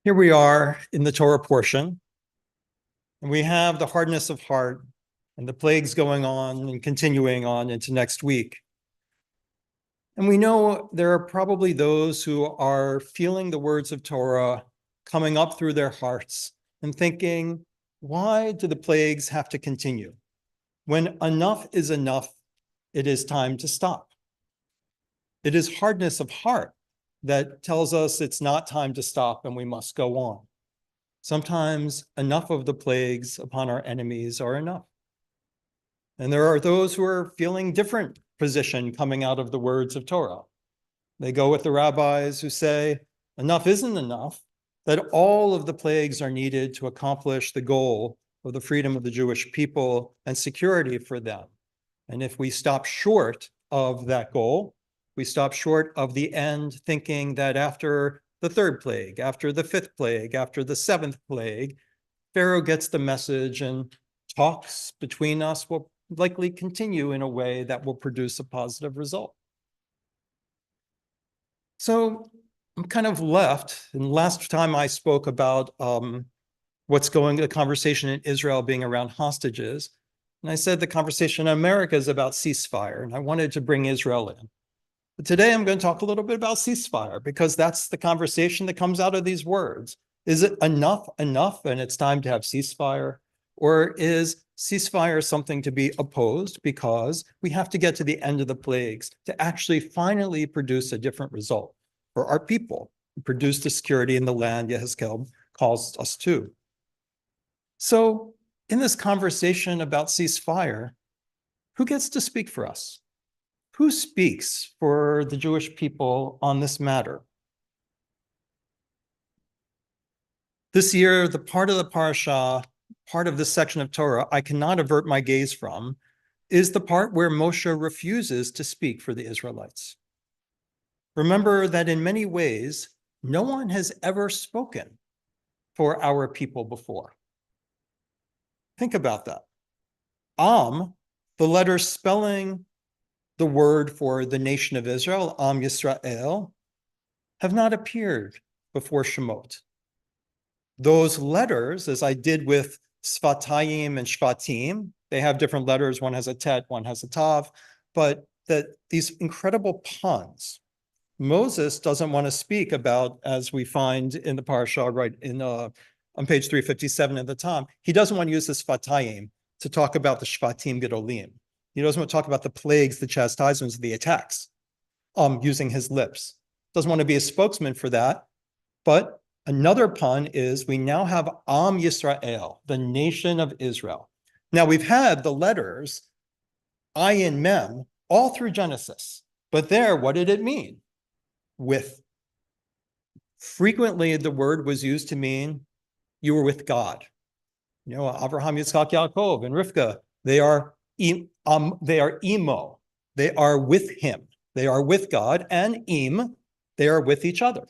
Here we are in the Torah portion, and we have the hardness of heart and the plagues going on and continuing on into next week. And we know there are probably those who are feeling the words of Torah coming up through their hearts and thinking, why do the plagues have to continue? When enough is enough, it is time to stop. It is hardness of heart that tells us it's not time to stop and we must go on. Sometimes enough of the plagues upon our enemies are enough. And there are those who are feeling different position coming out of the words of Torah. They go with the rabbis who say enough isn't enough, that all of the plagues are needed to accomplish the goal of the freedom of the Jewish people and security for them. And if we stop short of that goal, we stop short of the end thinking that after the third plague, after the fifth plague, after the seventh plague, Pharaoh gets the message and talks between us will likely continue in a way that will produce a positive result. So I'm kind of left, and last time I spoke about what's going, the conversation in Israel being around hostages, and I said the conversation in America is about ceasefire, and I wanted to bring Israel in. But today I'm going to talk a little bit about ceasefire because that's the conversation that comes out of these words. Is it enough and it's time to have ceasefire? Or is ceasefire something to be opposed because we have to get to the end of the plagues to actually finally produce a different result for our people, produce the security in the land Yehezkel calls us to? So in this conversation about ceasefire, who gets to speak for us? Who speaks for the Jewish people on this matter? This year, the part of the parasha, part of this section of Torah, I cannot avert my gaze from, is the part where Moshe refuses to speak for the Israelites. Remember that in many ways, no one has ever spoken for our people before. Think about that. Am, the letter spelling the word for the nation of Israel, Am Yisrael, have not appeared before Shemot. Those letters, as I did with Sfatayim and Shvatim, they have different letters. One has a tet, one has a tav, but that these incredible puns, Moses doesn't want to speak about, as we find in the parasha right in on page 357 at the top, he doesn't want to use the Sfatayim to talk about the Shvatim Gedolim. He doesn't want to talk about the plagues, the chastisements, the attacks, using his lips. Doesn't want to be a spokesman for that. But another pun is we now have Am Yisrael, the nation of Israel. Now we've had the letters Ayin Mem all through Genesis, but there, what did it mean? With. Frequently, the word was used to mean you were with God. You know, Abraham, Yitzchak, Yaakov, and Rivka, they are imo. They are with him. They are with God, and im, they are with each other.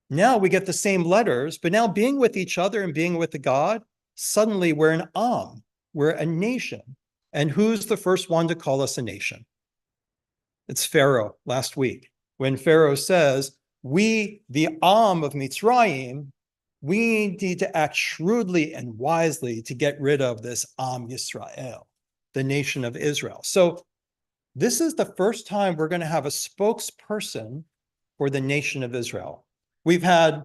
Now we get the same letters, but now being with each other and being with the God, suddenly we're an am, we're a nation. And who's the first one to call us a nation? It's Pharaoh last week, when Pharaoh says, we, the Am of Mitzrayim, we need to act shrewdly and wisely to get rid of this Am Yisrael, the nation of Israel. So this is the first time we're going to have a spokesperson for the nation of Israel. We've had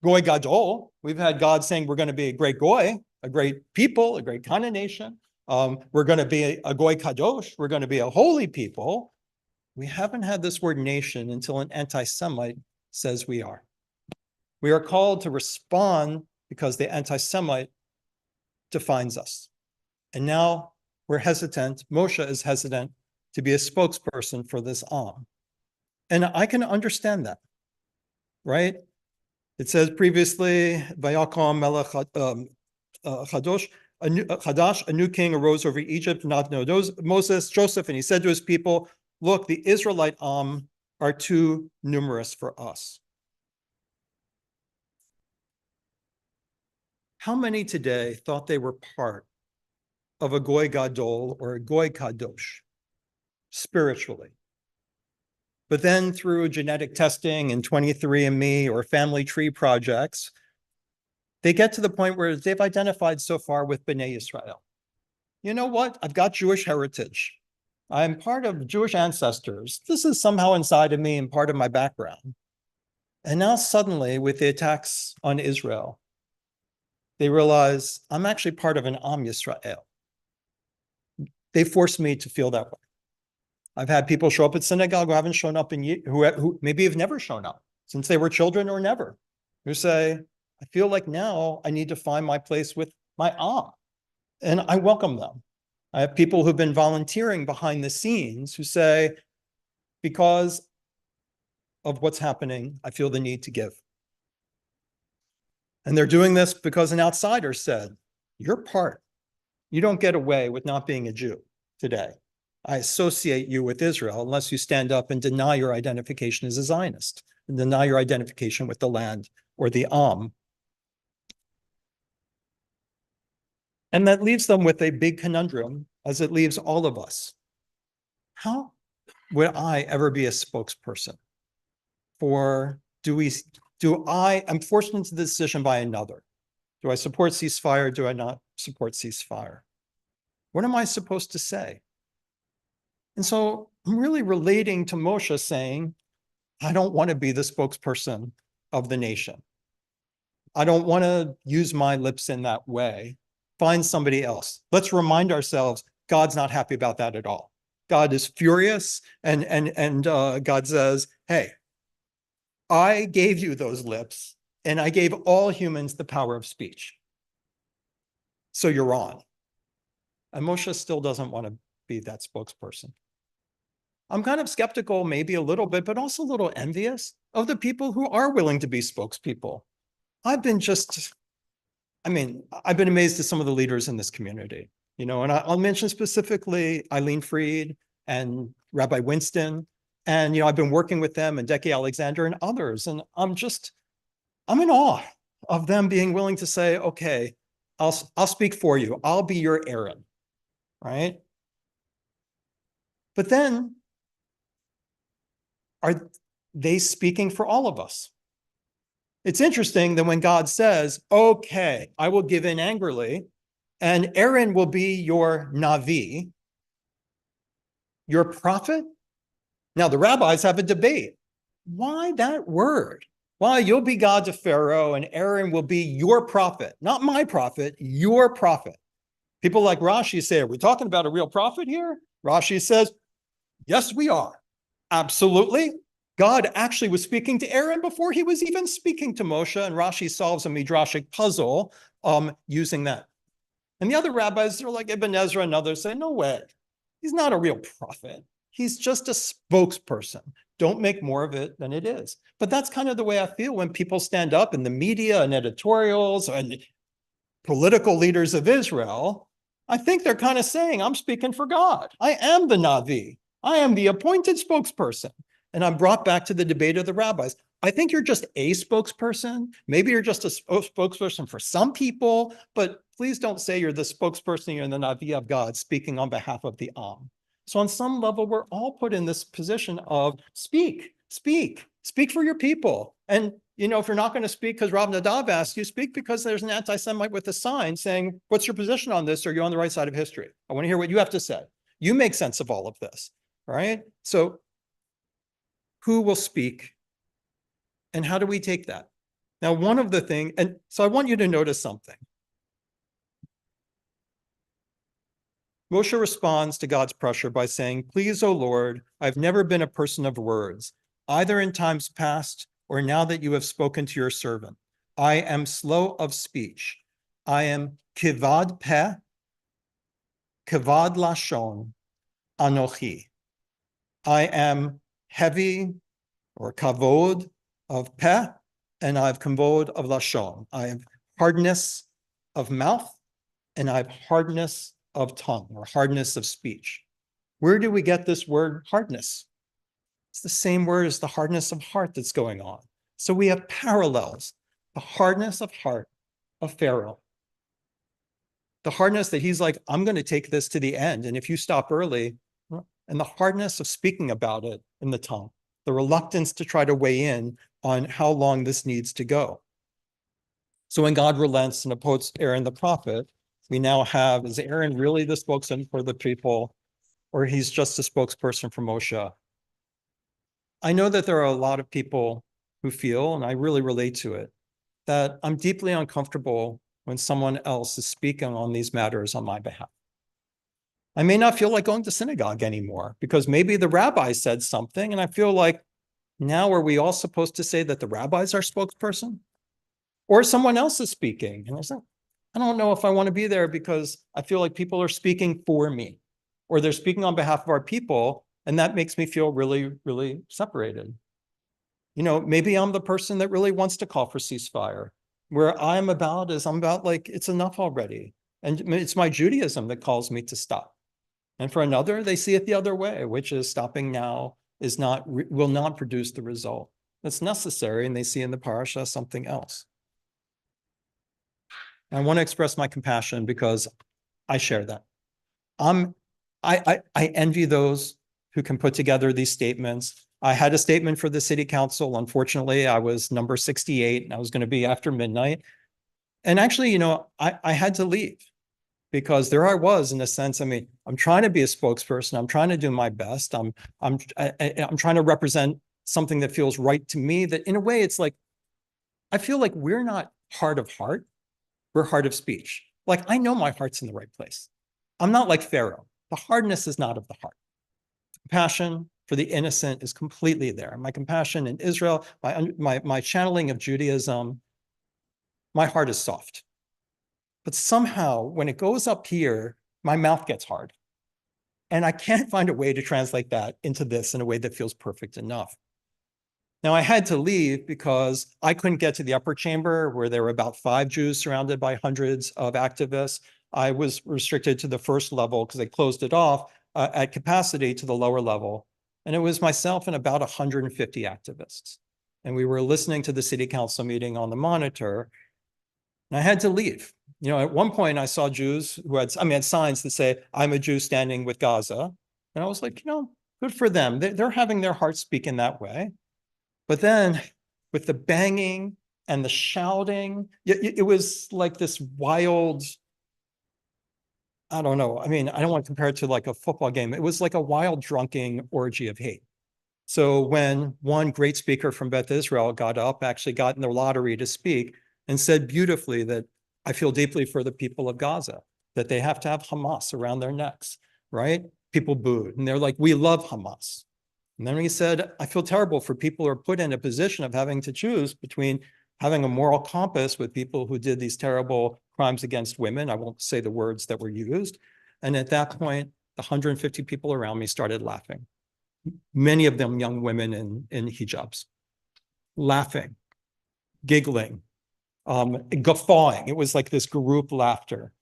Goy Gadol. We've had God saying we're going to be a great Goy, a great people, a great kind of nation. We're going to be a Goy Kadosh. We're going to be a holy people. We haven't had this word nation until an anti-Semite says we are. We are called to respond because the anti-Semite defines us. And now we're hesitant. Moshe is hesitant to be a spokesperson for this Am. And I can understand that, right? It says previously, Vayakom Melech Chadosh, a new king arose over Egypt, not know those Moses, Joseph, and he said to his people, look, the Israelite Am are too numerous for us. How many today thought they were part of a Goy Gadol or a Goy Kadosh spiritually? But then through genetic testing and 23andMe or family tree projects, they get to the point where they've identified so far with Bnei Israel. You know what? I've got Jewish heritage. I'm part of Jewish ancestors. This is somehow inside of me and part of my background. And now suddenly, with the attacks on Israel, they realize I'm actually part of an Am Yisrael. They forced me to feel that way. I've had people show up at synagogue who haven't shown up who maybe have never shown up since they were children or never, who say, I feel like now I need to find my place with my Am. And I welcome them. I have people who've been volunteering behind the scenes who say, because of what's happening, I feel the need to give. And they're doing this because an outsider said, you're part. You don't get away with not being a Jew today. I associate you with Israel unless you stand up and deny your identification as a Zionist and deny your identification with the land or the Am. And that leaves them with a big conundrum, as it leaves all of us. How would I ever be a spokesperson for, I'm forced into the decision by another. Do I support ceasefire? Do I not support ceasefire? What am I supposed to say? And so I'm really relating to Moshe saying, I don't want to be the spokesperson of the nation. I don't want to use my lips in that way. Find somebody else. Let's remind ourselves, God's not happy about that at all. God is furious, and God says, hey, I gave you those lips, and I gave all humans the power of speech. So you're on. And Moshe still doesn't want to be that spokesperson. I'm kind of skeptical, maybe a little bit, but also a little envious of the people who are willing to be spokespeople. I've been amazed at some of the leaders in this community, and I'll mention specifically Eileen Freed and Rabbi Winston. And, I've been working with them and Deke Alexander and others. And I'm in awe of them being willing to say, okay, I'll speak for you. I'll be your Aaron, right? But then, are they speaking for all of us? It's interesting that when God says, okay, I will give in angrily, and Aaron will be your Navi, your prophet. Now, the rabbis have a debate. Why that word? Why you'll be God to Pharaoh and Aaron will be your prophet, not my prophet, your prophet. People like Rashi say, are we talking about a real prophet here? Rashi says, yes, we are. Absolutely. God actually was speaking to Aaron before he was even speaking to Moshe, and Rashi solves a Midrashic puzzle using that. And the other rabbis are like Ibn Ezra and others say, no way. He's not a real prophet. He's just a spokesperson. Don't make more of it than it is. But that's kind of the way I feel when people stand up in the media and editorials and political leaders of Israel. I think they're kind of saying, I'm speaking for God. I am the Navi. I am the appointed spokesperson. And I'm brought back to the debate of the rabbis. I think you're just a spokesperson. Maybe you're just a spokesperson for some people, but please don't say you're the spokesperson, you're the Navi of God speaking on behalf of the Am. So on some level, we're all put in this position of speak for your people. And, if you're not going to speak because Rav Nadav asked you, speak because there's an anti-Semite with a sign saying, what's your position on this? Are you on the right side of history? I want to hear what you have to say. You make sense of all of this, right? So who will speak and how do we take that? Now, one of the things, and so I want you to notice something. Moshe responds to God's pressure by saying, please, O Lord, I've never been a person of words, either in times past or now that you have spoken to your servant. I am slow of speech. I am kivad peh, kivad lashon, anochi. I am heavy or kavod of peh, and I have kavod of lashon. I have hardness of mouth, and I have hardness of tongue or hardness of speech. Where do we get this word hardness? It's the same word as the hardness of heart that's going on. So we have parallels. The hardness of heart of Pharaoh. The hardness that he's like, I'm going to take this to the end. And if you stop early, and the hardness of speaking about it in the tongue. the reluctance to try to weigh in on how long this needs to go. So when God relents and appoints Aaron the prophet, we now have, is Aaron really the spokesman for the people, or he's just a spokesperson for Moshe? I know that there are a lot of people who feel, and I really relate to it, that I'm deeply uncomfortable when someone else is speaking on these matters on my behalf. I may not feel like going to synagogue anymore because maybe the rabbi said something, and I feel like, now are we all supposed to say that the rabbi's our spokesperson? Or someone else is speaking? And I was like, I don't know if I want to be there because I feel like people are speaking for me, or they're speaking on behalf of our people, and that makes me feel really, really separated. You know, maybe I'm the person that really wants to call for ceasefire. Where I'm about like, it's enough already. And it's my Judaism that calls me to stop. And for another, they see it the other way, which is stopping now will not produce the result that's necessary, and they see in the parasha something else. And I want to express my compassion because I share that. I envy those who can put together these statements. I had a statement for the city council. Unfortunately, I was number 68, and I was going to be after midnight. And actually, you know, I had to leave because there I was, in a sense. I mean, I'm trying to be a spokesperson. I'm trying to do my best. I'm trying to represent something that feels right to me. That in a way, it's like, I feel like we're not heart of heart. We're heart of speech. Like, I know my heart's in the right place. I'm not like Pharaoh. The hardness is not of the heart. Compassion for the innocent is completely there. My compassion in Israel, my channeling of Judaism, my heart is soft. But somehow, when it goes up here, my mouth gets hard. And I can't find a way to translate that into this in a way that feels perfect enough. Now, I had to leave because I couldn't get to the upper chamber where there were about 5 Jews surrounded by hundreds of activists. I was restricted to the first level because they closed it off at capacity to the lower level. And it was myself and about 150 activists. And we were listening to the city council meeting on the monitor. And I had to leave. You know, at one point I saw Jews who had signs that say, I'm a Jew standing with Gaza. And I was like, you know, good for them. They're having their hearts speak in that way. But then with the banging and the shouting, it was like this wild, I don't know. I mean, I don't want to compare it to like a football game. It was like a wild drunken orgy of hate. So when one great speaker from Beth Israel got up, actually got in the lottery to speak, and said beautifully that I feel deeply for the people of Gaza, that they have to have Hamas around their necks, right? People booed, and they're like, we love Hamas. And then he said, I feel terrible for people who are put in a position of having to choose between having a moral compass with people who did these terrible crimes against women. I won't say the words that were used. And at that point, the 150 people around me started laughing. Many of them young women in hijabs, laughing, giggling, guffawing. It was like this group laughter.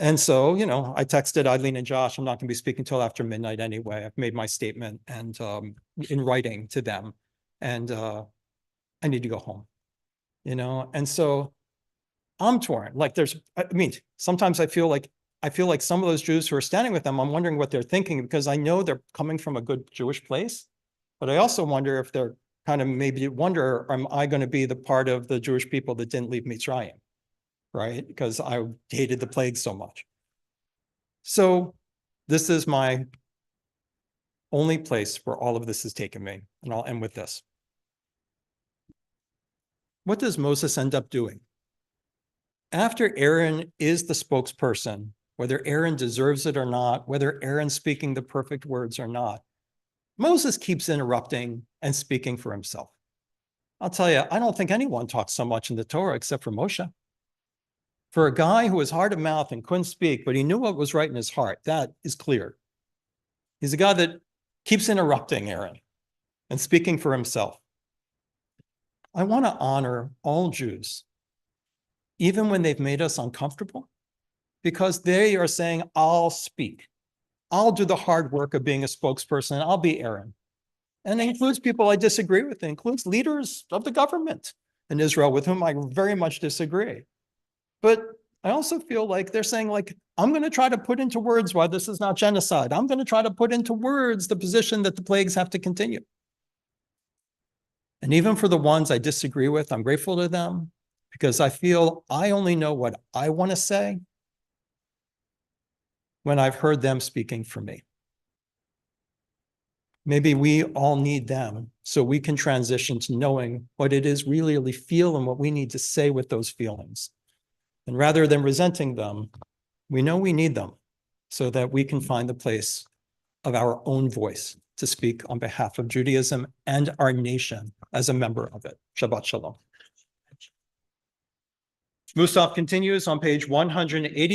And so, you know, I texted Eileen and Josh, I'm not going to be speaking till after midnight anyway. I've made my statement and in writing to them, and I need to go home, you know? And so I'm torn. Like sometimes I feel like some of those Jews who are standing with them, I'm wondering what they're thinking, because I know they're coming from a good Jewish place, but I also wonder if they're kind of am I going to be the part of the Jewish people that didn't leave Mitzrayim? Right? Because I hated the plague so much. So this is my only place where all of this has taken me. And I'll end with this. What does Moses end up doing? After Aaron is the spokesperson, whether Aaron deserves it or not, whether Aaron's speaking the perfect words or not, Moses keeps interrupting and speaking for himself. I'll tell you, I don't think anyone talks so much in the Torah except for Moshe. For a guy who was hard of mouth and couldn't speak, but he knew what was right in his heart, that is clear. He's a guy that keeps interrupting Aaron and speaking for himself. I want to honor all Jews, even when they've made us uncomfortable, because they are saying, I'll speak. I'll do the hard work of being a spokesperson. I'll be Aaron. And it includes people I disagree with. It includes leaders of the government in Israel with whom I very much disagree. But I also feel like they're saying, like, I'm going to try to put into words why this is not genocide. I'm going to try to put into words the position that the plagues have to continue. And even for the ones I disagree with, I'm grateful to them because I feel I only know what I want to say when I've heard them speaking for me. Maybe we all need them so we can transition to knowing what it is we really feel and what we need to say with those feelings. And rather than resenting them, we know we need them so that we can find the place of our own voice to speak on behalf of Judaism and our nation as a member of it. Shabbat Shalom. Musaf continues on page 180.